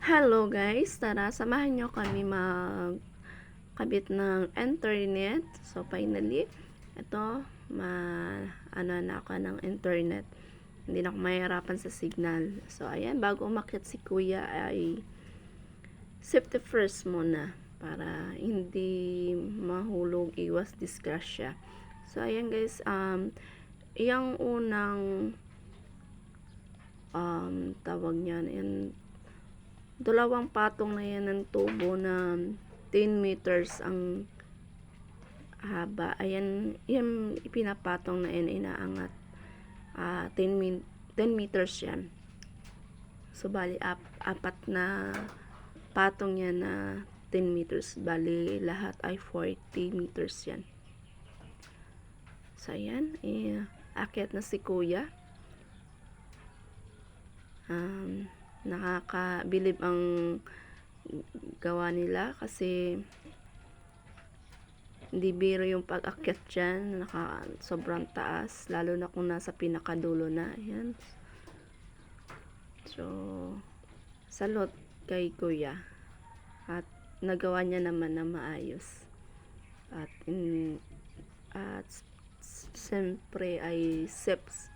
Hello guys, tara samahan nyo kami magkabit ng internet. So finally, ito ano na ako ng internet. Hindi na ako mahirapan sa signal. So ayan, bago umakyat si kuya ay safety first muna para hindi mahulog, iwas disgrasya. So ayan guys, yung unang tawag niyan, dalawang patong na yan ng tubo na 10 meters ang haba. Ayan, yung ipinapatong na yan, inaangat. 10 meters yan. So, bali, apat na patong yan na 10 meters. Bali, lahat ay 40 meters yan. So, ayan. Akyat na si kuya. Nakakabilib ang gawa nila kasi hindi biro yung pag-akyat dyan, sobrang taas, lalo na kung nasa pinakadulo na. Ayan. So salot kay kuya at nagawa niya naman na maayos at siyempre ay safe,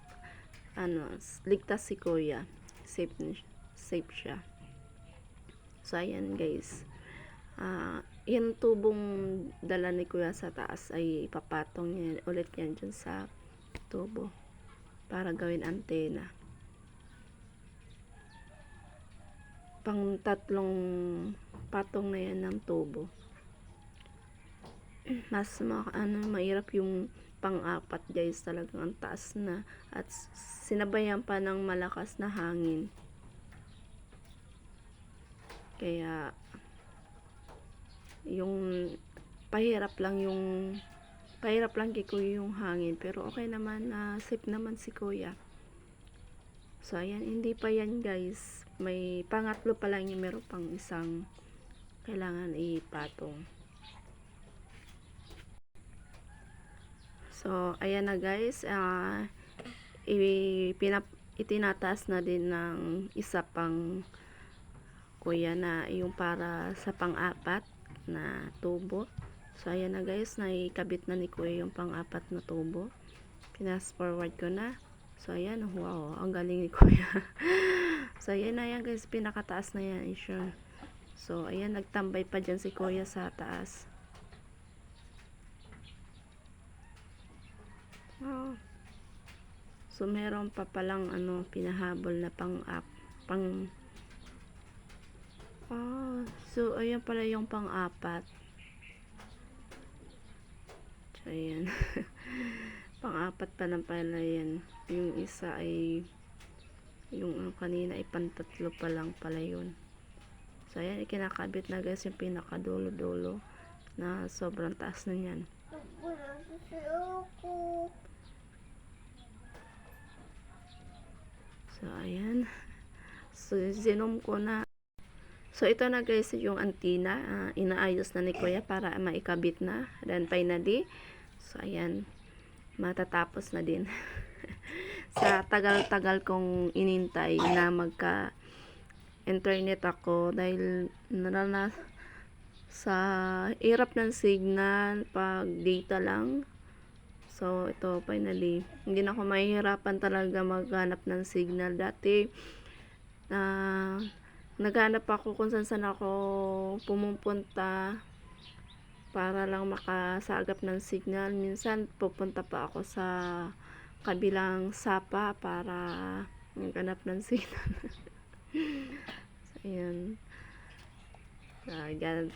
ligtas si kuya, safe siya. So ayan guys, yung tubong dala ni kuya sa taas ay ipapatong niya ulit yan dyan sa tubo para gawin antena. Pang tatlong patong na yan ng tubo. Mas mahirap yung pang-apat guys, talagang ang taas na at sinabayan pa ng malakas na hangin. Kaya yung pahirap lang kay kuya yung hangin, pero okay naman, safe naman si kuya. So ayan, hindi pa yan guys, may pangatlo pa lang yung meron pang isang kailangan ipatong. So ayan na guys, itinataas na din ng isa pang kuya na yung para sa pang-apat na tubo. So ayan na guys, naikabit na ni kuya yung pang-apat na tubo. Pinas forward ko na. So ayan, wow, ang galing ni kuya. So ayan na yan guys, pinakataas na yan, sure. So ayan, nagtambay pa dyan si kuya sa taas. Oh. So meron pa palang pinahabol na so ayan pala yung pang-apat. So ayan. Pang-apat pa lang pala yan. Yung isa ay yung kanina ay pantatlo pa lang pala yun. So ayan, ikinakabit na guys yung pinakadulo-dulo na sobrang taas na yan. So ayan. So zinom ko na. So ito na guys yung antina, inaayos na ni kuya para maikabit na. Then finally, so ayan, matatapos na din. Sa tagal-tagal kong inintay na magka internet ako dahil sa hirap ng signal pag data lang. So ito finally, hindi na ako mahihirapan talaga maghanap ng signal. Dati naghanap ako kung saan ako pumupunta para lang makasagap ng signal. Minsan pupunta pa ako sa kabilang sapa para maghanap ng signal. So, ayan.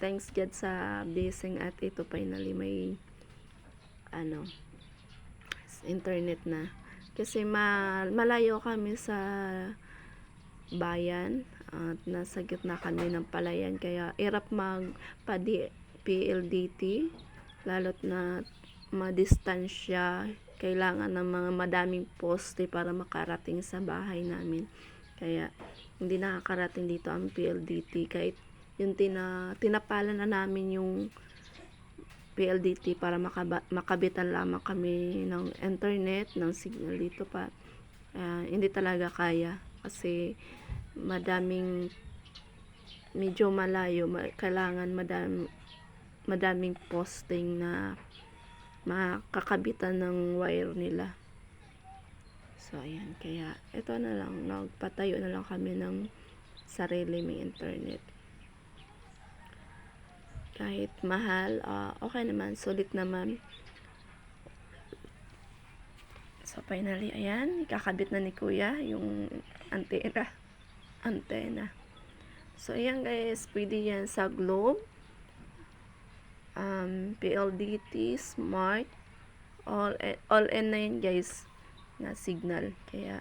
Thanks God sa blessing at ito finally may internet na. Kasi malayo kami sa bayan at nasa gitna kami ng palayan, kaya hirap PLDT lalo't na madistansya, kailangan ng mga madaming poste para makarating sa bahay namin, kaya hindi nakakarating dito ang PLDT. Kahit yung tinapalan na namin yung PLDT para makabitan lamang kami ng internet, ng signal dito pa, hindi talaga kaya kasi madaming medyo malayo, kailangan madaming posting na makakabitan ng wire nila. So ayan, kaya ito na lang, nagpatayo na lang kami ng sarili may internet. Kahit mahal, okay naman, sulit naman. So finally, ayan, ikakabit na ni Kuya yung antena. So ayan guys, pwede yan sa Globe, PLDT, Smart, all in na yan guys, na signal, kaya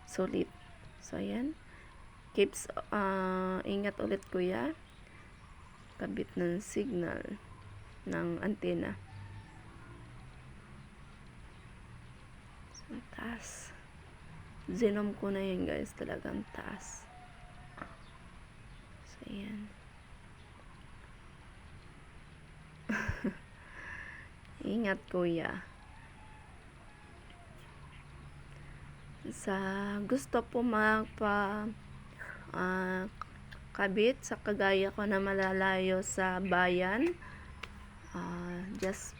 sulit. So ayan, ingat ulit Kuya, kabit ng signal ng antena. So, taas. Zinom ko na yun guys, talagang taas. So ayan. Ingat Kuya. Sa gusto po kabit sa kagaya ko na malalayo sa bayan, just